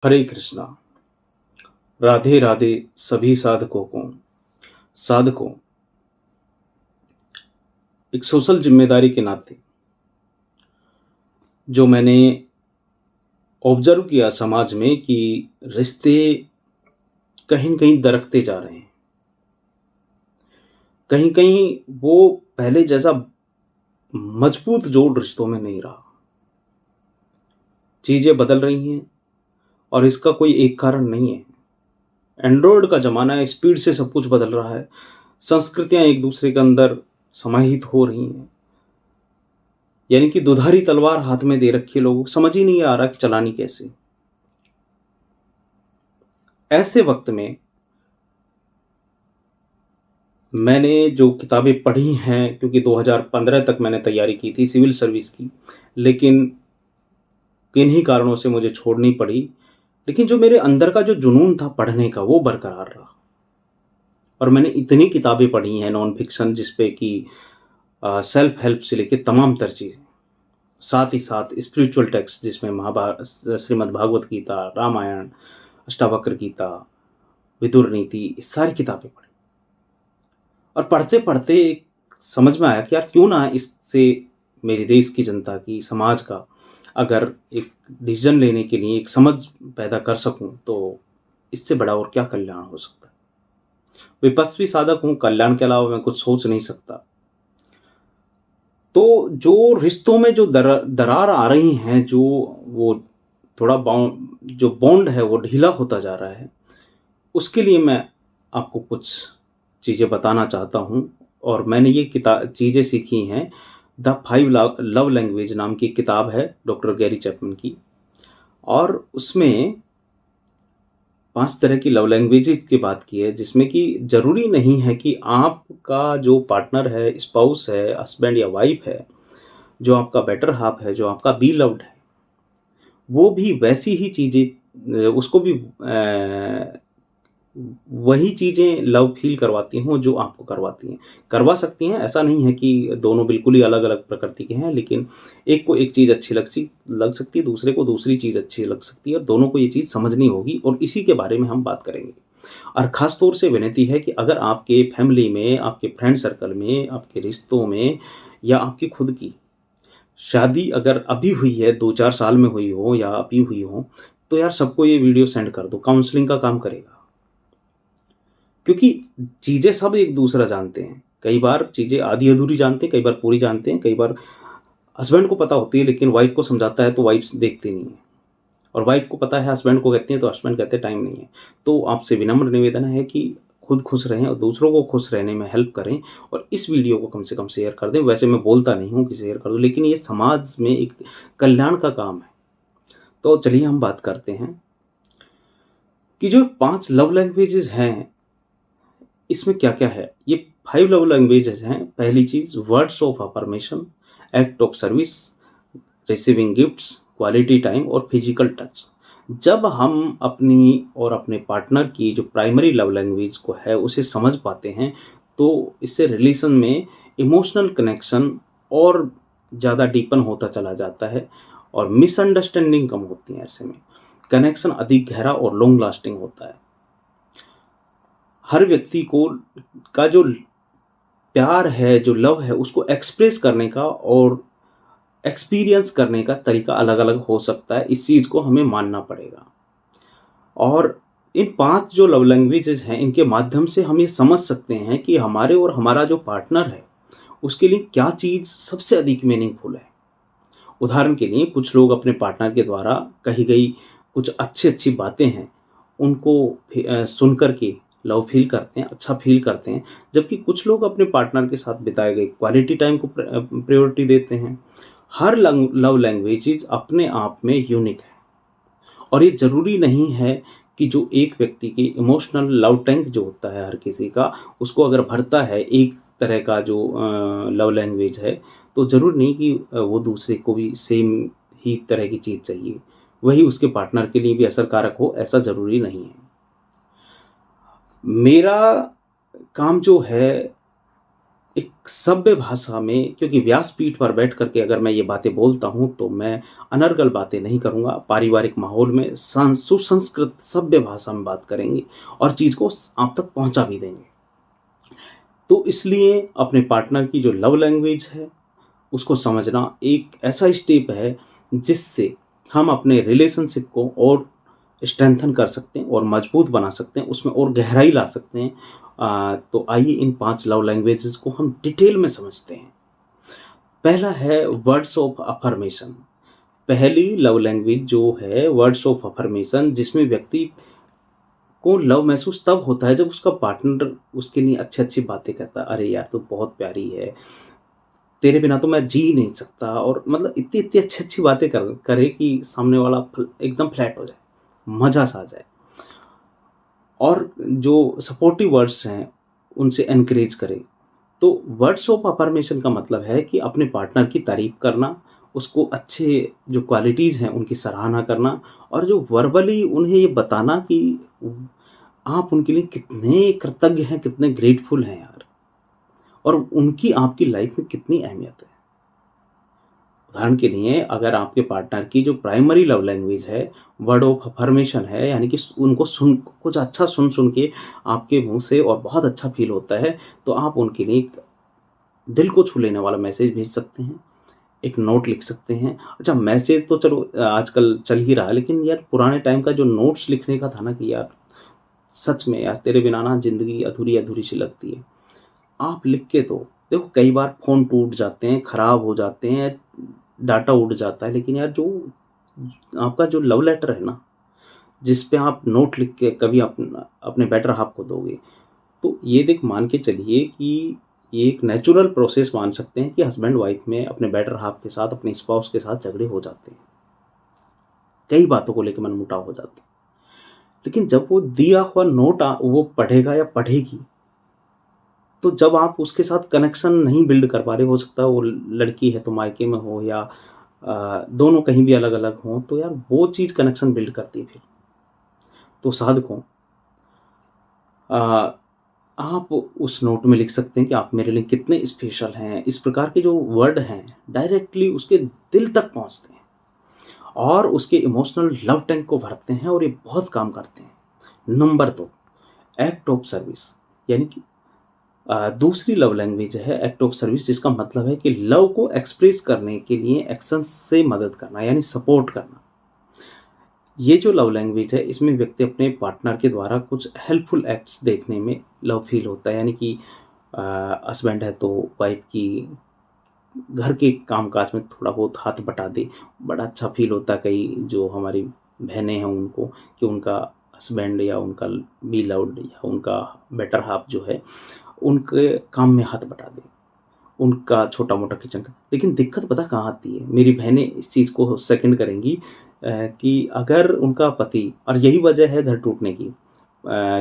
हरे कृष्णा। राधे राधे सभी साधकों। एक सोशल जिम्मेदारी के नाते जो मैंने ऑब्जर्व किया समाज में कि रिश्ते कहीं न कहीं दरकते जा रहे हैं। कहीं कहीं वो पहले जैसा मजबूत जोड़ रिश्तों में नहीं रहा। चीज़ें बदल रही हैं और इसका कोई एक कारण नहीं है। एंड्रॉयड का ज़माना है, स्पीड से सब कुछ बदल रहा है। संस्कृतियाँ एक दूसरे के अंदर समाहित हो रही हैं। यानी कि दुधारी तलवार हाथ में दे रखी है, लोगों को समझ ही नहीं आ रहा कि चलानी कैसे। ऐसे वक्त में मैंने जो किताबें पढ़ी हैं, क्योंकि 2015 तक मैंने तैयारी की थी सिविल सर्विस की, लेकिन किन्हीं कारणों से मुझे छोड़नी पड़ी। लेकिन जो मेरे अंदर का जो जुनून था पढ़ने का, वो बरकरार रहा। और मैंने इतनी किताबें पढ़ी हैं नॉन फिक्शन, जिसपे कि सेल्फ हेल्प से लेके तमाम तर चीज़ें, साथ ही साथ स्पिरिचुअल टेक्स्ट जिसमें महाभारत, श्रीमद् भागवत गीता, रामायण, अष्टावक्र गीता, विदुर नीति, ये सारी किताबें पढ़ी। और पढ़ते-पढ़ते एक समझ में आया कि यार क्यों ना इससे मेरे देश की जनता की, समाज का अगर एक डिसीज़न लेने के लिए एक समझ पैदा कर सकूँ, तो इससे बड़ा और क्या कल्याण हो सकता है। विपस्वी साधक हूँ, कल्याण के अलावा मैं कुछ सोच नहीं सकता। तो जो रिश्तों में जो दरार आ रही हैं, जो वो थोड़ा जो बॉन्ड है वो ढीला होता जा रहा है, उसके लिए मैं आपको कुछ चीज़ें बताना चाहता हूँ। और मैंने ये चीज़ें सीखी हैं। द 5 लव लैंग्वेज नाम की किताब है डॉक्टर गैरी चैपमैन की। और उसमें 5 तरह की लव लैंग्वेजेज़ की बात की है, जिसमें कि ज़रूरी नहीं है कि आपका जो पार्टनर है, स्पाउस है, हस्बैंड या वाइफ है, जो आपका बेटर हाल्फ है, जो आपका बीलव्ड है, वो भी वैसी ही चीज़ें उसको भी वही चीज़ें लव फ़ील करवाती हों जो आपको करवाती हैं। करवा सकती हैं, ऐसा नहीं है कि दोनों बिल्कुल ही अलग-अलग प्रकृति के हैं, लेकिन एक को एक चीज़ अच्छी लग सकती है, दूसरे को दूसरी चीज़ अच्छी लग सकती है, और दोनों को ये चीज़ समझनी होगी, और इसी के बारे में हम बात करेंगे। और ख़ास तौर से विनती है कि अगर आपके फैमिली में, आपके फ्रेंड सर्कल में, आपके रिश्तों में, या आपकी खुद की शादी अगर अभी हुई है, 2-4 साल में हुई हो या अभी हुई हो, तो यार सबको ये वीडियो सेंड कर दो, काउंसलिंग का काम करेगा। क्योंकि चीज़ें सब एक दूसरा जानते हैं। कई बार चीज़ें आधी-अधूरी जानते हैं, कई बार पूरी जानते हैं, कई बार हस्बैंड को पता होती है लेकिन वाइफ़ को समझाता है तो वाइफ़ देखती नहीं है। और वाइफ़ को पता है हस्बैंड को कहती है तो हस्बैंड कहते हैं टाइम नहीं है। तो आपसे विनम्र निवेदन है कि खुद खुश रहें और दूसरों को खुश रहने में हेल्प करें, और इस वीडियो को कम से कम शेयर कर दें। वैसे मैं बोलता नहीं हूँ कि शेयर कर दो, लेकिन ये समाज में एक कल्याण का काम है। तो चलिए हम बात करते हैं कि जो 5 लव लैंग्वेजेज़ हैं, इसमें क्या-क्या है? ये 5 लव लैंग्वेजेज़ हैं। पहली चीज़, words of affirmation, act of service, receiving gifts, quality time और फिजिकल टच। जब हम अपनी और अपने पार्टनर की जो प्राइमरी लव लैंग्वेज को है उसे समझ पाते हैं, तो इससे रिलेशन में इमोशनल कनेक्शन और ज़्यादा डीपन होता चला जाता है, और मिसअंडरस्टैंडिंग कम होती है। ऐसे में कनेक्शन अधिक गहरा और लॉन्ग लास्टिंग होता है। हर व्यक्ति को का जो प्यार है, जो लव है, उसको एक्सप्रेस करने का और एक्सपीरियंस करने का तरीका अलग-अलग हो सकता है। इस चीज़ को हमें मानना पड़ेगा। और इन 5 जो लव लैंग्वेजेज़ हैं, इनके माध्यम से हम ये समझ सकते हैं कि हमारे और हमारा जो पार्टनर है, उसके लिए क्या चीज़ सबसे अधिक मीनिंगफुल है। उदाहरण के लिए कुछ लोग अपने पार्टनर के द्वारा कही गई कुछ अच्छी-अच्छी बातें हैं, उनको सुन कर के लव फ़ील करते हैं, अच्छा फ़ील करते हैं, जबकि कुछ लोग अपने पार्टनर के साथ बिताए गए क्वालिटी टाइम को प्रायोरिटी देते हैं। हर लव लैंग्वेजेज़ अपने आप में यूनिक है, और ये ज़रूरी नहीं है कि जो एक व्यक्ति की इमोशनल लव टैंक जो होता है हर किसी का, उसको अगर भरता है एक तरह का जो लव लैंग्वेज है, तो ज़रूरी नहीं कि वो दूसरे को भी सेम ही तरह की चीज़ चाहिए। वही उसके पार्टनर के लिए भी असरकारक हो, ऐसा ज़रूरी नहीं है। मेरा काम जो है, एक सभ्य भाषा में, क्योंकि व्यासपीठ पर बैठ कर के अगर मैं ये बातें बोलता हूँ, तो मैं अनर्गल बातें नहीं करूँगा। पारिवारिक माहौल में सुसंस्कृत सभ्य भाषा में बात करेंगे और चीज़ को आप तक पहुँचा भी देंगे। तो इसलिए अपने पार्टनर की जो लव लैंग्वेज है, उसको समझना एक ऐसा स्टेप है जिससे हम अपने रिलेशनशिप को और स्ट्रेंथन कर सकते हैं और मजबूत बना सकते हैं, उसमें और गहराई ला सकते हैं। तो आइए इन 5 लव लैंग्वेजेस को हम डिटेल में समझते हैं। पहला है वर्ड्स ऑफ अफर्मेशन। पहली लव लैंग्वेज जो है वर्ड्स ऑफ अफर्मेशन, जिसमें व्यक्ति को लव महसूस तब होता है जब उसका पार्टनर उसके लिए अच्छी-अच्छी बातें कहता है। अरे यार तू बहुत प्यारी है, तेरे बिना तो मैं जी नहीं सकता, और मतलब इतनी-इतनी अच्छी-अच्छी बातें करे कि सामने वाला एकदम फ्लैट हो जाए, मज़ा सा आ जाए। और जो सपोर्टिव वर्ड्स हैं, उनसे एनकरेज करें। तो वर्ड्स ऑफ अफर्मेशन का मतलब है कि अपने पार्टनर की तारीफ़ करना, उसको अच्छे जो क्वालिटीज़ हैं उनकी सराहना करना, और जो वर्बली उन्हें ये बताना कि आप उनके लिए कितने कृतज्ञ हैं, कितने ग्रेटफुल हैं यार, और उनकी आपकी लाइफ में कितनी अहमियत है। उदाहरण के लिए अगर आपके पार्टनर की जो प्राइमरी लव लैंग्वेज है वर्ड ऑफ अफर्मेशन है, यानी कि उनको सुन कुछ अच्छा सुन के आपके मुंह से और बहुत अच्छा फील होता है, तो आप उनके लिए एक दिल को छू लेने वाला मैसेज भेज सकते हैं, एक नोट लिख सकते हैं। अच्छा, मैसेज तो चलो आजकल चल ही रहा है, लेकिन यार पुराने टाइम का जो नोट्स लिखने का था ना, कि यार सच में यार तेरे बिना ना ज़िंदगी अधूरी-अधूरी सी लगती है। आप लिख के दो। देखो कई बार फ़ोन टूट जाते हैं, ख़राब हो जाते हैं, डाटा उड़ जाता है, लेकिन यार जो आपका जो लव लेटर है ना, जिस पे आप नोट लिख के कभी अपने बेटर हाल्फ को दोगे, तो ये मान के चलिए कि ये एक नेचुरल प्रोसेस मान सकते हैं कि हस्बैंड वाइफ में अपने बेटर हाल्फ के साथ, अपने स्पाउस के साथ झगड़े हो जाते हैं। कई बातों को लेके मनमुटाव हो जाते हैं। लेकिन जब वो दिया हुआ नोट वो पढ़ेगा या पढ़ेगी, तो जब आप उसके साथ कनेक्शन नहीं बिल्ड कर पा रहे, हो सकता है वो लड़की है तो मायके में हो, या दोनों कहीं भी अलग-अलग हों, तो यार वो चीज़ कनेक्शन बिल्ड करती है फिर। तो साधकों, अ, आप उस नोट में लिख सकते हैं कि आप मेरे लिए कितने स्पेशल हैं। इस प्रकार के जो वर्ड हैं, डायरेक्टली उसके दिल तक पहुँचते हैं और उसके इमोशनल लव टैंक को भरते हैं, और ये बहुत काम करते हैं। नंबर 2, एक्ट ऑफ सर्विस, यानी कि दूसरी लव लैंग्वेज है एक्ट ऑफ सर्विस, जिसका मतलब है कि लव को एक्सप्रेस करने के लिए एक्शन से मदद करना, यानी सपोर्ट करना। ये जो लव लैंग्वेज है, इसमें व्यक्ति अपने पार्टनर के द्वारा कुछ हेल्पफुल एक्ट्स देखने में लव फील होता है, यानी कि हस्बैंड है तो वाइफ की घर के काम-काज में थोड़ा बहुत हाथ बटा दे, बड़ा अच्छा फ़ील होता है। कई जो हमारी बहनें हैं उनको, कि उनका हस्बैंड या उनका बिलव्ड या उनका बेटर हाल्फ जो है, उनके काम में हाथ बटा दे, उनका छोटा-मोटा किचन का। लेकिन दिक्कत पता कहाँ आती है? मेरी बहनें इस चीज़ को सेकंड करेंगी, कि अगर उनका पति, और यही वजह है घर टूटने की,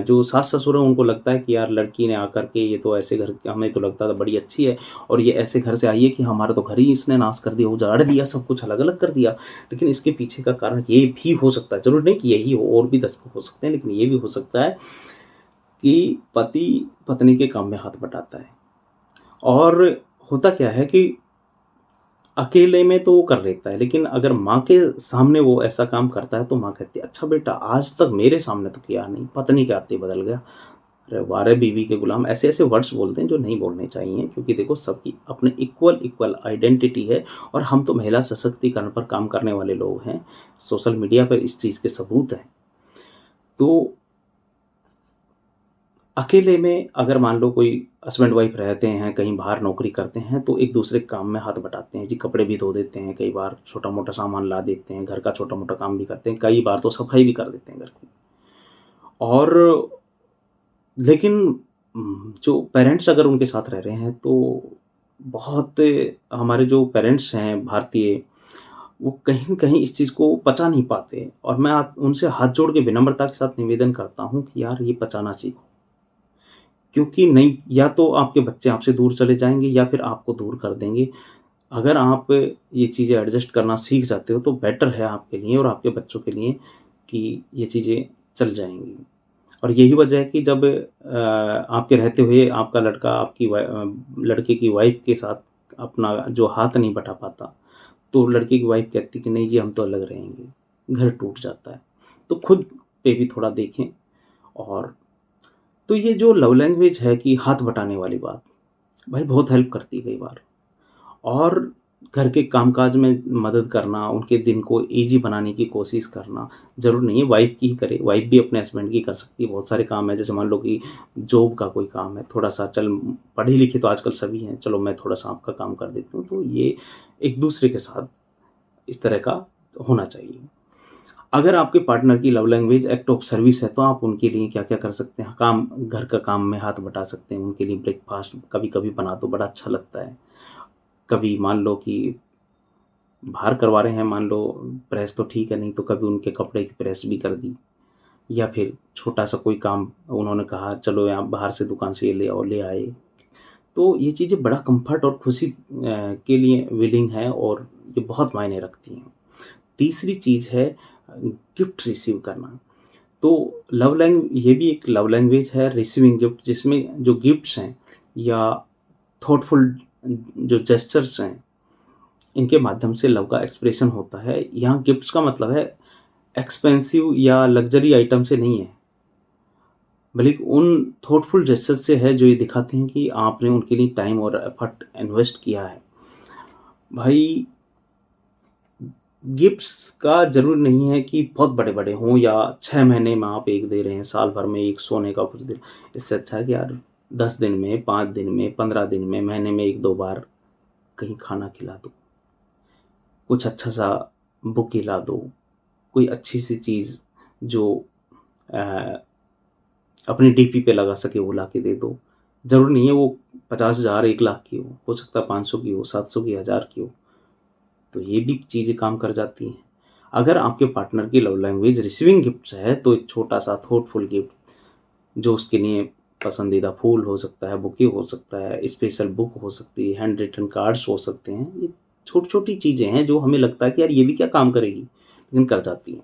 जो सास-ससुर हैं उनको लगता है कि यार लड़की ने आकर के ये तो ऐसे घर, हमें तो लगता था बड़ी अच्छी है, और ये ऐसे घर से आई है कि हमारा तो घर ही इसने नाश कर दिया, उजाड़ दिया, सब कुछ अलग-अलग कर दिया। लेकिन इसके पीछे का कारण ये भी हो सकता है, ज़रूरी नहीं कि यही हो, और भी 10 हो सकते हैं, लेकिन ये भी हो सकता है कि पति पत्नी के काम में हाथ बटाता है। और होता क्या है कि अकेले में तो वो कर लेता है, लेकिन अगर माँ के सामने वो ऐसा काम करता है, तो माँ कहती है, "अच्छा बेटा, आज तक मेरे सामने तो किया नहीं, पत्नी के आते ही बदल गया।" अरे वाह रे बीवी के गुलाम! ऐसे-ऐसे वर्ड्स बोलते हैं जो नहीं बोलने चाहिए, क्योंकि देखो सबकी अपनी इक्वल आइडेंटिटी है, और हम तो महिला सशक्तिकरण पर काम करने वाले लोग हैं। सोशल मीडिया पर इस चीज़ के सबूत हैं। तो अकेले में अगर मान लो कोई हस्बैंड वाइफ रहते हैं, कहीं बाहर नौकरी करते हैं, तो एक-दूसरे के काम में हाथ बटाते हैं। जी, कपड़े भी धो देते हैं, कई बार छोटा-मोटा सामान ला देते हैं, घर का छोटा-मोटा काम भी करते हैं, कई बार तो सफाई भी कर देते हैं घर की। और लेकिन जो पेरेंट्स अगर उनके साथ रह रहे हैं, तो बहुत हमारे जो पेरेंट्स हैं भारतीय, वो कहीं न कहीं इस चीज़ को पचा नहीं पाते, और मैं उनसे हाथ जोड़ के विनम्रता के साथ निवेदन करता हूँ कि यार ये पचाना सीखो। क्योंकि नहीं, या तो आपके बच्चे आपसे दूर चले जाएँगे या फिर आपको दूर कर देंगे। अगर आप ये चीज़ें एडजस्ट करना सीख जाते हो, तो बेटर है आपके लिए और आपके बच्चों के लिए कि ये चीज़ें चल जाएँगी। और यही वजह है कि जब आपके रहते हुए आपका लड़का लड़के की वाइफ़ के साथ अपना जो हाथ नहीं बटा पाता, तो लड़के की वाइफ़ कहती कि नहीं जी हम तो अलग रहेंगे, घर टूट जाता है। तो खुद पे भी थोड़ा देखें। और तो ये जो लव लैंग्वेज है कि हाथ बटाने वाली बात, भाई बहुत हेल्प करती है कई बार। और घर के कामकाज में मदद करना, उनके दिन को ईज़ी बनाने की कोशिश करना, ज़रूरी नहीं है वाइफ़ की ही करे, वाइफ़ भी अपने हस्बैंड की कर सकती है। बहुत सारे काम हैं, जैसे मान लो कि जॉब का कोई काम है, थोड़ा-सा चल पढ़े-लिखे तो आजकल सभी हैं, चलो मैं थोड़ा-सा आपका काम कर देती हूँ। तो ये एक-दूसरे के साथ इस तरह का होना चाहिए। अगर आपके पार्टनर की love language act of service है, तो आप उनके लिए क्या-क्या कर सकते हैं? घर का काम में हाथ बटा सकते हैं, उनके लिए ब्रेकफ़ास्ट कभी-कभी बना दो, बड़ा अच्छा लगता है। कभी मान लो कि बाहर करवा रहे हैं, मान लो प्रेस तो ठीक है, नहीं तो कभी उनके कपड़े की प्रेस भी कर दी, या फिर छोटा-सा कोई काम उन्होंने कहा चलो यहाँ बाहर से दुकान से ये ले आओ, ले आए। तो ये चीज़ें बड़ा कम्फ़र्ट और खुशी के लिए विलिंग है, और ये बहुत मायने रखती हैं। तीसरी चीज़ है गिफ्ट रिसीव करना। तो ये भी एक लव लैंग्वेज है, रिसीविंग गिफ्ट, जिसमें जो गिफ्ट्स हैं या थॉटफुल जो जेस्चर्स हैं, इनके माध्यम से लव का एक्सप्रेशन होता है। यहाँ गिफ्ट्स का मतलब है एक्सपेंसिव या लग्ज़री आइटम से नहीं है, बल्कि उन थॉटफुल जेस्चर्स से है, जो ये दिखाते हैं कि आपने उनके लिए टाइम और एफर्ट इन्वेस्ट किया है। भाई, गिफ्ट्स का ज़रूरी नहीं है कि बहुत बड़े-बड़े हों, या 6 महीने में आप 1 दे रहे हैं, साल भर में 1 सोने का कुछ दे। इससे अच्छा है कि यार 10 दिन में, 5 दिन में, 15 दिन में, महीने में 1-2 बार कहीं खाना खिला दो। कुछ अच्छा-सा बुके ला दो, कोई अच्छी-सी चीज़ जो अ, अपनी डीपी पे लगा सके वो लाके दे दो। ज़रूरी नहीं है वो 50,000 1 लाख की हो सकता है 500 की हो, 700 की, 1000 की हो। तो ये भी चीज़ें काम कर जाती हैं। अगर आपके पार्टनर की लव लैंग्वेज रिसीविंग गिफ्ट्स है, तो एक छोटा-सा थॉटफुल गिफ्ट जो उसके लिए पसंदीदा फूल हो सकता है, बुके हो सकता है, स्पेशल बुक हो सकती है, हैंड रिटन कार्ड्स हो सकते हैं। ये छोटी-छोटी चीज़ें हैं जो हमें लगता है कि यार ये भी क्या काम करेगी, लेकिन कर जाती हैं।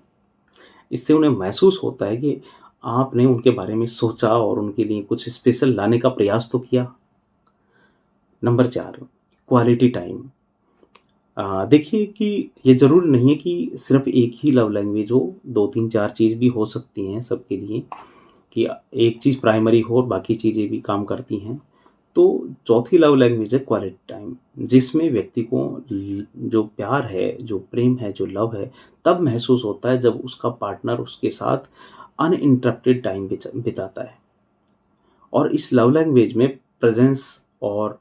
इससे उन्हें महसूस होता है कि आपने उनके बारे में सोचा और उनके लिए कुछ स्पेशल लाने का प्रयास तो किया। Number 4, quality time. देखिए कि ये ज़रूरी नहीं है कि सिर्फ़ एक ही लव लैंग्वेज हो, 2, 3, 4 चीज़ भी हो सकती हैं सबके लिए, कि एक चीज़ प्राइमरी हो और बाकी चीज़ें भी काम करती हैं। तो चौथी लव लैंग्वेज है क्वालिटी टाइम, जिसमें व्यक्ति को जो प्यार है, जो प्रेम है, जो लव है, तब महसूस होता है जब उसका पार्टनर उसके साथ अनइंटरप्टेड टाइम बिताता है। और इस लव लैंग्वेज में प्रेज़ेंस और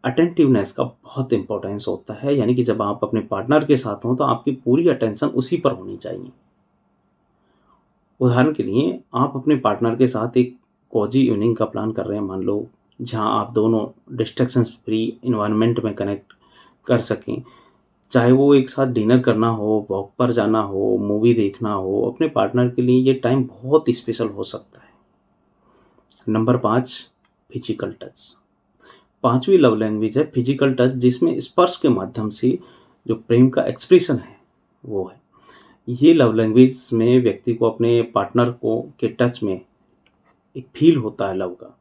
अटेंटिवनेस का बहुत इम्पोर्टेंस होता है, यानी कि जब आप अपने पार्टनर के साथ हों, तो आपकी पूरी अटेंशन उसी पर होनी चाहिए। उदाहरण के लिए, आप अपने पार्टनर के साथ एक कोज़ी इवनिंग का प्लान कर रहे हैं मान लो, जहाँ आप दोनों डिस्ट्रैक्शंस फ्री एनवायरनमेंट में कनेक्ट कर सकें। चाहे वो एक साथ डिनर करना हो, वॉक पर जाना हो, मूवी देखना हो, अपने पार्टनर के लिए ये टाइम बहुत स्पेशल हो सकता है। Number 5, physical touch. 5वीं लव लैंग्वेज है फिजिकल टच, जिसमें स्पर्श के माध्यम से जो प्रेम का एक्सप्रेशन है, वो है। ये लव लैंग्वेज में व्यक्ति को अपने पार्टनर को के टच में एक फ़ील होता है लव का।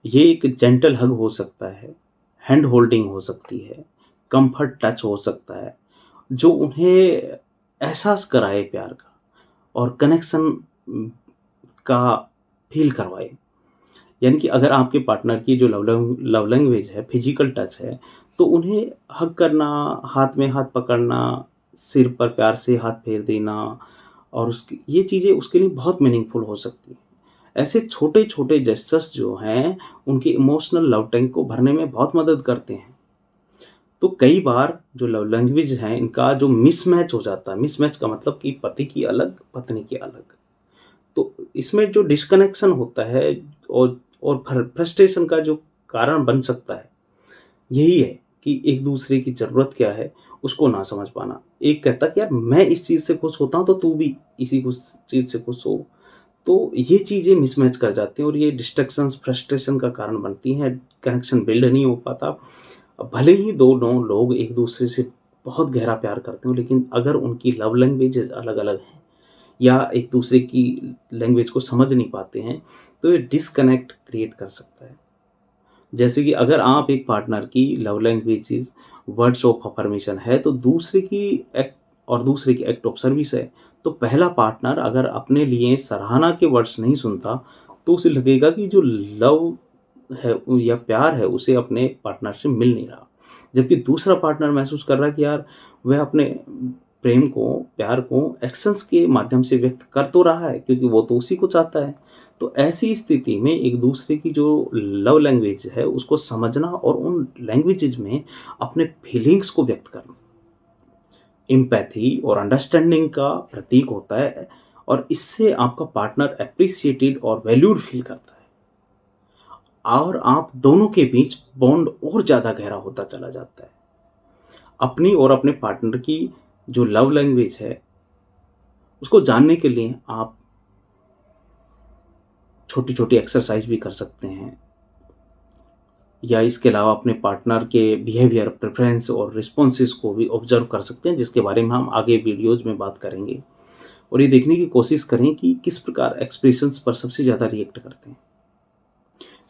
ये एक जेंटल हग हो सकता है, हैंड होल्डिंग हो सकती है, कम्फर्ट टच हो सकता है, जो उन्हें एहसास कराए प्यार का और कनेक्शन का फ़ील करवाए। यानी कि अगर आपके पार्टनर की जो लव लैंग्वेज है, फिजिकल टच है, तो उन्हें हग करना, हाथ में हाथ पकड़ना, सिर पर प्यार से हाथ फेर देना, और उसकी ये चीज़ें उसके लिए बहुत मीनिंगफुल हो सकती हैं। ऐसे छोटे-छोटे जेस्चर्स जो हैं, उनके इमोशनल लव टैंक को भरने में बहुत मदद करते हैं। तो कई बार जो लव लैंग्वेज हैं, इनका जो मिसमैच हो जाता है, मिसमैच का मतलब कि पति की अलग, पत्नी की अलग। तो इसमें जो डिस्कनेक्शन होता है, और फ्रस्ट्रेशन का जो कारण बन सकता है, यही है कि एक-दूसरे की ज़रूरत क्या है, उसको ना समझ पाना। एक कहता है कि यार मैं इस चीज़ से खुश होता हूँ, तो तू भी इसी कुछ चीज़ से खुश हो। तो ये चीज़ें मिसमैच कर जाती हैं, और ये डिस्ट्रैक्शंस, फ्रस्ट्रेशन का कारण बनती हैं, कनेक्शन बिल्ड नहीं हो पाता। भले ही दोनों लोग एक-दूसरे से बहुत गहरा प्यार करते हों, लेकिन अगर उनकी लव लैंग्वेजेज़ अलग-अलग हैं, या एक दूसरे की लैंग्वेज को समझ नहीं पाते हैं, तो ये डिस्कनेक्ट क्रिएट कर सकता है। जैसे कि अगर आप एक पार्टनर की love languages words of affirmation है, तो दूसरे की एक्ट ऑफ सर्विस है। तो पहला पार्टनर अगर अपने लिए सराहना के वर्ड्स नहीं सुनता, तो उसे लगेगा कि जो लव है या प्यार है उसे अपने पार्टनर से मिल नहीं रहा। जबकि दूसरा पार्टनर महसूस कर रहा है कि यार वह अपने प्रेम को, प्यार को एक्शंस के माध्यम से व्यक्त कर तो रहा है, क्योंकि वो तो उसी को चाहता है। तो ऐसी स्थिति में एक दूसरे की जो लव लैंग्वेज है उसको समझना और उन लैंग्वेजेज में अपने फीलिंग्स को व्यक्त करना एम्पैथी और अंडरस्टैंडिंग का प्रतीक होता है, और इससे आपका पार्टनर एप्रिसिएटेड और वैल्यूड फील करता है, और आप दोनों के बीच बॉन्ड और ज़्यादा गहरा होता चला जाता है। अपनी और अपने पार्टनर की जो लव लैंग्वेज है उसको जानने के लिए आप छोटी छोटी एक्सरसाइज भी कर सकते हैं, या इसके अलावा अपने पार्टनर के बिहेवियर, प्रेफरेंस और रिस्पॉन्सेस को भी ऑब्जर्व कर सकते हैं, जिसके बारे में हम आगे वीडियोज में बात करेंगे। और ये देखने की कोशिश करें कि किस प्रकार एक्सप्रेशंस पर सबसे ज़्यादा रिएक्ट करते हैं,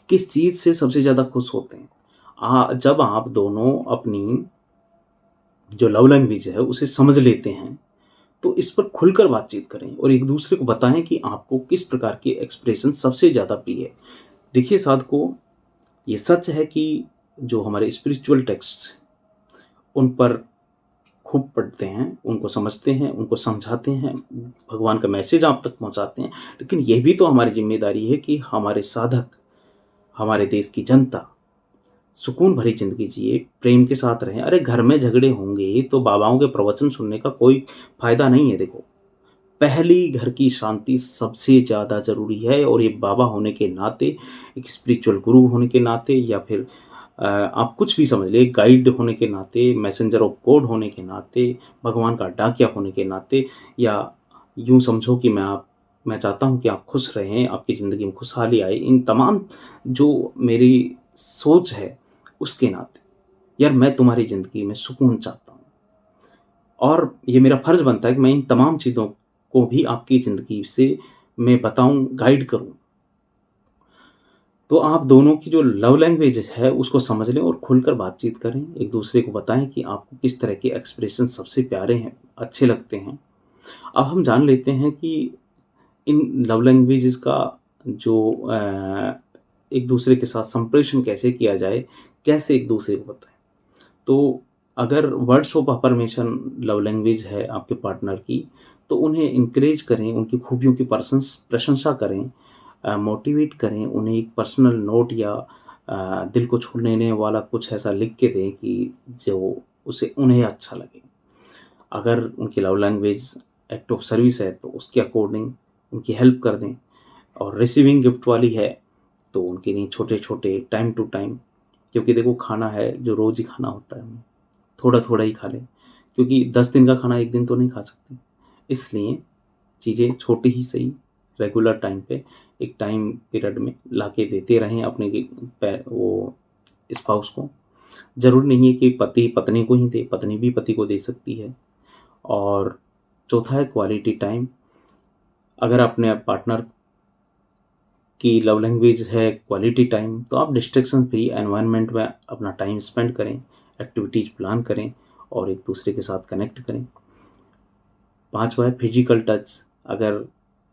किस चीज़ से सबसे ज़्यादा खुश होते हैं। जब आप दोनों अपनी जो लव लैंग्वेज है उसे समझ लेते हैं, तो इस पर खुलकर बातचीत करें और एक दूसरे को बताएं कि आपको किस प्रकार के एक्सप्रेशन सबसे ज़्यादा प्रिय है। देखिए साधकों, ये सच है कि जो हमारे स्पिरिचुअल टेक्स्ट्स उन पर खूब पढ़ते हैं, उनको समझते हैं, उनको समझाते हैं, भगवान का मैसेज आप तक पहुंचाते हैं, लेकिन यह भी तो हमारी जिम्मेदारी है कि हमारे साधक, हमारे देश की जनता सुकून भरी ज़िंदगी जिए, प्रेम के साथ रहें। अरे घर में झगड़े होंगे तो बाबाओं के प्रवचन सुनने का कोई फ़ायदा नहीं है। देखो, पहली घर की शांति सबसे ज़्यादा ज़रूरी है, और ये बाबा होने के नाते, एक स्पिरिचुअल गुरु होने के नाते, या फिर आप कुछ भी समझ लें, गाइड होने के नाते, मैसेंजर ऑफ गॉड होने के नाते, भगवान का डाकिया होने के नाते, या यूँ समझो कि मैं चाहता हूँ कि आप खुश रहें, आपकी ज़िंदगी में खुशहाली आए, इन तमाम जो मेरी सोच है उसके नाते, यार मैं तुम्हारी ज़िंदगी में सुकून चाहता हूँ, और ये मेरा फ़र्ज़ बनता है कि मैं इन तमाम चीज़ों को भी आपकी ज़िंदगी से मैं बताऊँ, गाइड करूँ। तो आप दोनों की जो लव लैंग्वेज है उसको समझ लें और खुलकर बातचीत करें, एक दूसरे को बताएं कि आपको किस तरह के एक्सप्रेशन सबसे प्यारे हैं, अच्छे लगते हैं। अब हम जान लेते हैं कि इन लव लैंग्वेजेस का जो एक दूसरे के साथ संप्रेषण कैसे किया जाए, कैसे एक दूसरे को बताएं। तो अगर words of affirmation love language है आपके पार्टनर की, तो उन्हें इनकरेज करें, उनकी खूबियों की प्रशंसा करें, मोटिवेट करें, उन्हें एक पर्सनल नोट या दिल को छू लेने वाला कुछ ऐसा लिख के दें कि जो उसे उन्हें अच्छा लगे। अगर उनकी love language act of service है तो उसके अकॉर्डिंग उनकी हेल्प कर दें, और रिसीविंग गिफ्ट वाली है तो उनके लिए छोटे छोटे टाइम टू टाइम, क्योंकि देखो खाना है जो रोज़ ही खाना होता है, हमें थोड़ा थोड़ा ही खा लें, क्योंकि 10 दिन का खाना एक दिन तो नहीं खा सकते। इसलिए चीज़ें छोटी ही सही, रेगुलर टाइम पे एक टाइम पीरियड में लाके देते रहें अपने वो स्पाउस को। ज़रूरी नहीं है कि पति पत्नी को ही दे, पत्नी भी पति को दे सकती है। और चौथा है क्वालिटी टाइम। अगर अपने पार्टनर की लव लैंग्वेज है क्वालिटी टाइम, तो आप डिस्ट्रैक्शन फ्री एनवायरनमेंट में अपना टाइम स्पेंड करें, एक्टिविटीज़ प्लान करें और एक दूसरे के साथ कनेक्ट करें। पांचवा है फिजिकल टच। अगर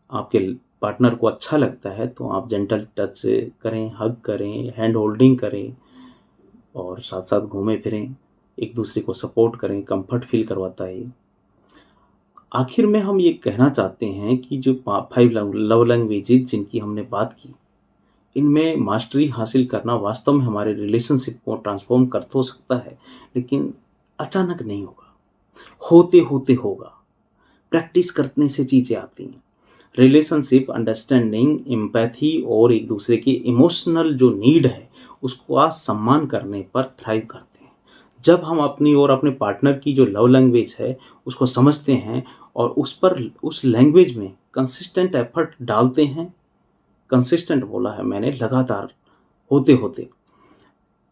आपके पार्टनर को अच्छा लगता है तो आप जेंटल टच करें, हग करें, हैंड होल्डिंग करें, और साथ साथ घूमें फिरें, एक दूसरे को सपोर्ट करें, कंफर्ट फील करवाता है। आखिर में हम ये कहना चाहते हैं कि जो 5 लव लैंग्वेजेज जिनकी हमने बात की, इनमें मास्टरी हासिल करना वास्तव में हमारे रिलेशनशिप को ट्रांसफॉर्म कर तो सकता है, लेकिन अचानक नहीं होगा, होते होते होगा। प्रैक्टिस करने से चीज़ें आती हैं। रिलेशनशिप अंडरस्टैंडिंग, एम्पैथी और एक दूसरे की इमोशनल जो नीड है उसको आज सम्मान करने पर थ्राइव करते हैं। जब हम अपनी और अपने पार्टनर की जो लव लैंग्वेज है उसको समझते हैं और उस लैंग्वेज में कंसिस्टेंट एफर्ट डालते हैं, कंसिस्टेंट बोला है मैंने, लगातार होते होते,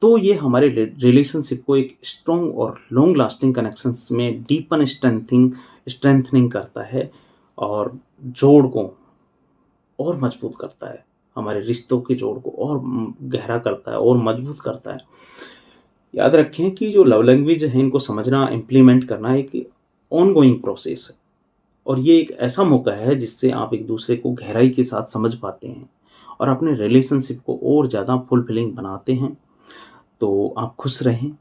तो ये हमारे रिलेशनशिप को एक स्ट्रॉन्ग और लॉन्ग लास्टिंग कनेक्शंस में डीपन स्ट्रेंथनिंग करता है। और जोड़ को और मजबूत करता है, हमारे रिश्तों के जोड़ को और गहरा करता है और मजबूत करता है। याद रखें कि जो लव लैंग्वेज है इनको समझना, इम्प्लीमेंट करना एक ऑनगोइंग प्रोसेस है और ये एक ऐसा मौका है जिससे आप एक दूसरे को गहराई के साथ समझ पाते हैं और अपने रिलेशनशिप को और ज़्यादा फुलफिलिंग बनाते हैं। तो आप खुश रहें,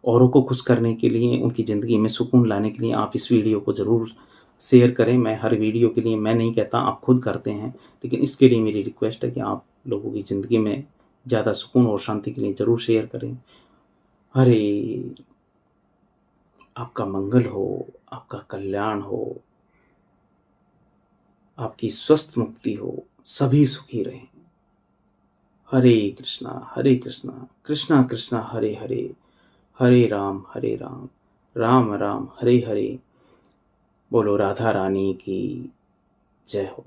औरों को खुश करने के लिए, उनकी ज़िंदगी में सुकून लाने के लिए आप इस वीडियो को ज़रूर शेयर करें। मैं हर वीडियो के लिए मैं नहीं कहता, आप खुद करते हैं, लेकिन इसके लिए मेरी रिक्वेस्ट है कि आप लोगों की ज़िंदगी में ज़्यादा सुकून और शांति के लिए ज़रूर शेयर करें। हरे आपका मंगल हो, आपका कल्याण हो, आपकी स्वस्थ मुक्ति हो, सभी सुखी रहें। हरे कृष्णा, कृष्णा कृष्णा हरे हरे, हरे राम, राम राम हरे हरे। बोलो राधा रानी की जय हो।